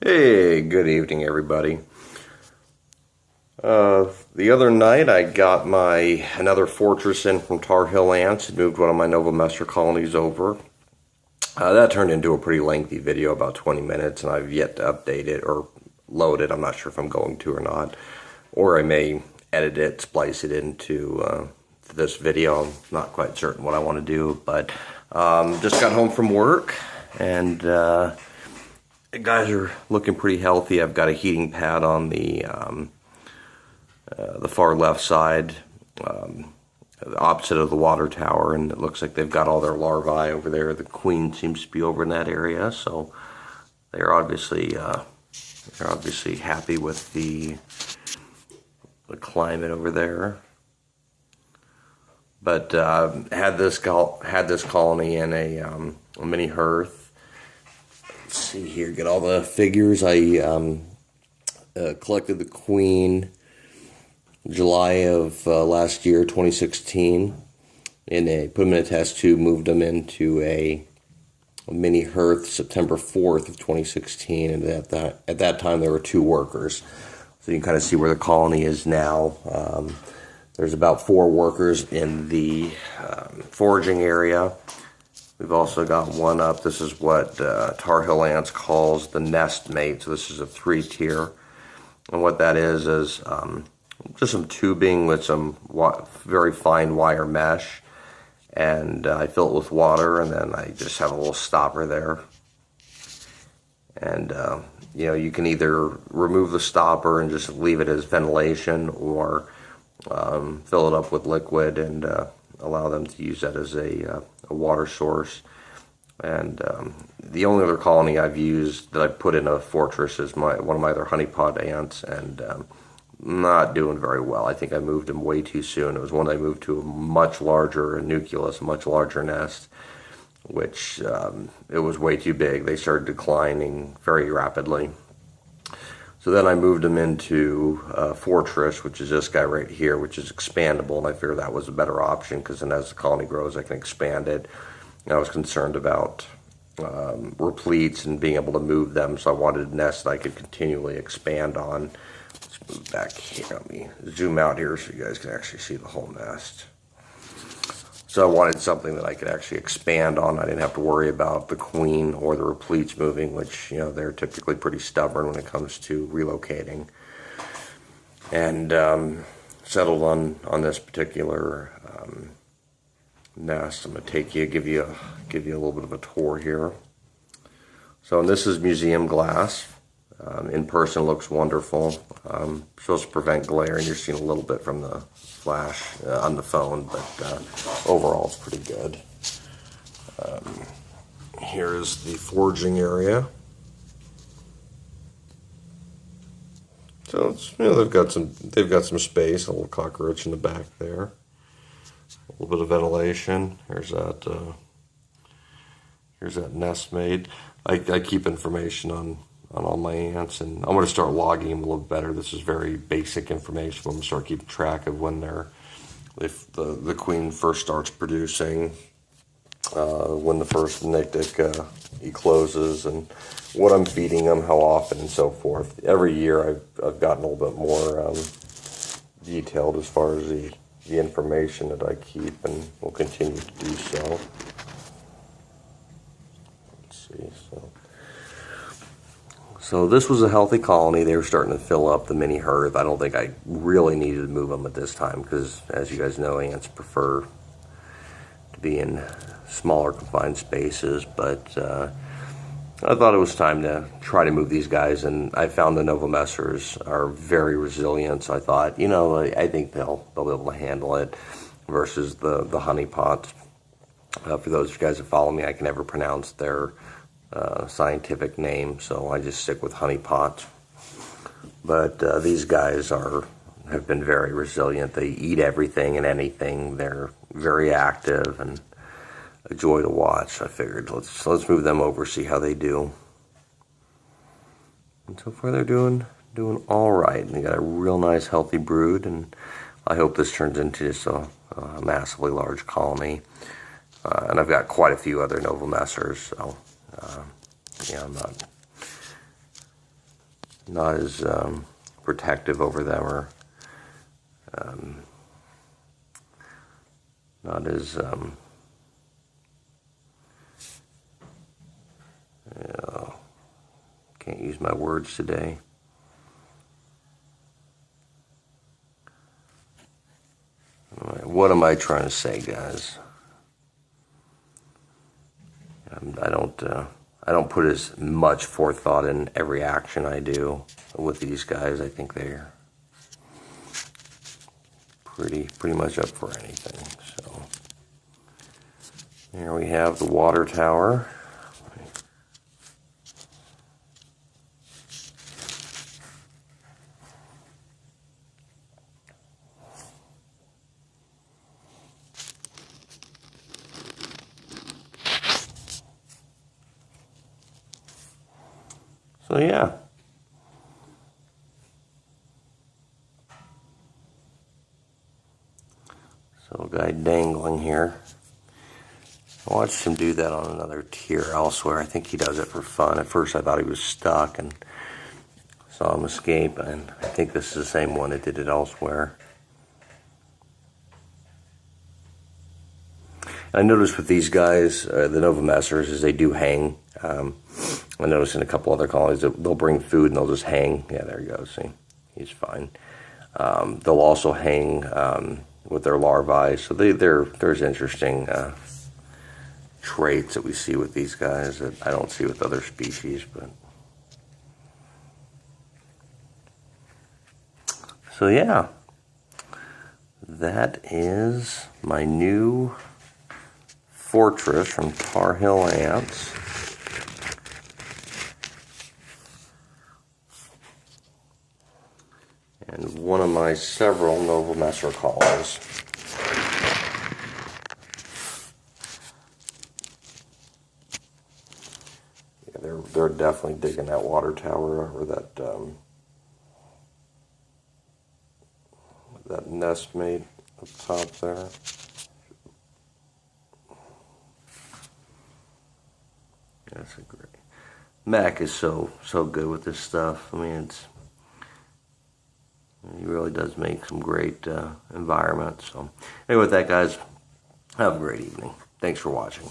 Hey, good evening, everybody. The other night I got another fortress in from Tarheel Ants. Moved one of my Novomessor colonies over. That turned into a pretty lengthy video, about 20 minutes, and I've yet to update it or load it. I'm not sure if I'm going to or not. Or I may edit it, splice it into this video. I'm not quite certain what I want to do, but just got home from work, and the guys are looking pretty healthy. I've got a heating pad on the far left side, opposite of the water tower, and it looks like they've got all their larvae over there. The queen seems to be over in that area, so they're obviously happy with the climate over there. But had this colony in a mini hearth. Let's see here, get all the figures. I collected the queen July of last year, 2016, and put them in a test tube, moved them into a mini hearth September 4th of 2016, and at that time there were 2 workers. So you can kind of see where the colony is now. There's about 4 workers in the foraging area. We've also got one up. This is what Tarheel Ants calls the nest mate. So this is a 3-tier. And what that is just some tubing with some very fine wire mesh. And I fill it with water, and then I just have a little stopper there. And, you can either remove the stopper and just leave it as ventilation, or fill it up with liquid and allow them to use that as a water source. And the only other colony I've used that I put in a fortress is one of my other honeypot ants, and not doing very well. I think I moved him way too soon. It was one I moved to a much larger nucleus, a much larger nest, which it was way too big. They started declining very rapidly. So then I moved them into Fortress, which is this guy right here, which is expandable, and I figured that was a better option, because then as the colony grows, I can expand it. And I was concerned about repletes and being able to move them, so I wanted a nest that I could continually expand on. Let's move back here. Let me zoom out here so you guys can actually see the whole nest. So I wanted something that I could actually expand on. I didn't have to worry about the queen or the repletes moving, which, they're typically pretty stubborn when it comes to relocating. And settled on this particular nest. I'm going to give you a little bit of a tour here. So, and this is museum glass. In person, it looks wonderful. Supposed to prevent glare, and you're seeing a little bit from the flash on the phone, but overall it's pretty good. Here is the foraging area. So it's, they've got some space, a little cockroach in the back there. A little bit of ventilation. Here's that nest mate. I keep information on all my ants, and I'm going to start logging them a little better. This is very basic information. I'm going to start keeping track of when if the queen first starts producing, when the first nictic ecloses, and what I'm feeding them, how often, and so forth. Every year I've gotten a little bit more detailed as far as the information that I keep, and will continue to do so. Let's see, So this was a healthy colony. They were starting to fill up the mini hearth. I don't think I really needed to move them at this time, because, as you guys know, ants prefer to be in smaller confined spaces. But I thought it was time to try to move these guys, and I found the Novomessors are very resilient. So I thought, I think they'll be able to handle it versus the honeypots. For those of you guys that follow me, I can never pronounce their scientific name, so I just stick with honeypots. But these guys have been very resilient. They eat everything and anything. They're very active and a joy to watch. I figured let's move them over, see how they do. And so far they're doing all right. And they got a real nice healthy brood, and I hope this turns into just a massively large colony. And I've got quite a few other Novomessors, so I'm not not as protective over them, or not as can't use my words today. What am I trying to say, guys? I don't put as much forethought in every action I do with these guys. I think they're pretty much up for anything. So here we have the water tower. So yeah. So a guy dangling here. I watched him do that on another tier elsewhere. I think he does it for fun. At first I thought he was stuck and saw him escape, and I think this is the same one that did it elsewhere. I noticed with these guys, the Novomessors, is they do hang. I noticed in a couple other colonies that they'll bring food and they'll just hang. Yeah, there you go. See, he's fine. They'll also hang with their larvae. So there's interesting traits that we see with these guys that I don't see with other species. But so yeah, that is my new fortress from Tarheel Ants. And one of my several Novomessor colonies. Yeah, they're definitely digging that water tower, or that nest made up top there. That's a great. Mac is so good with this stuff. I mean, he really does make some great environments. So anyway, with that, guys, have a great evening. Thanks for watching.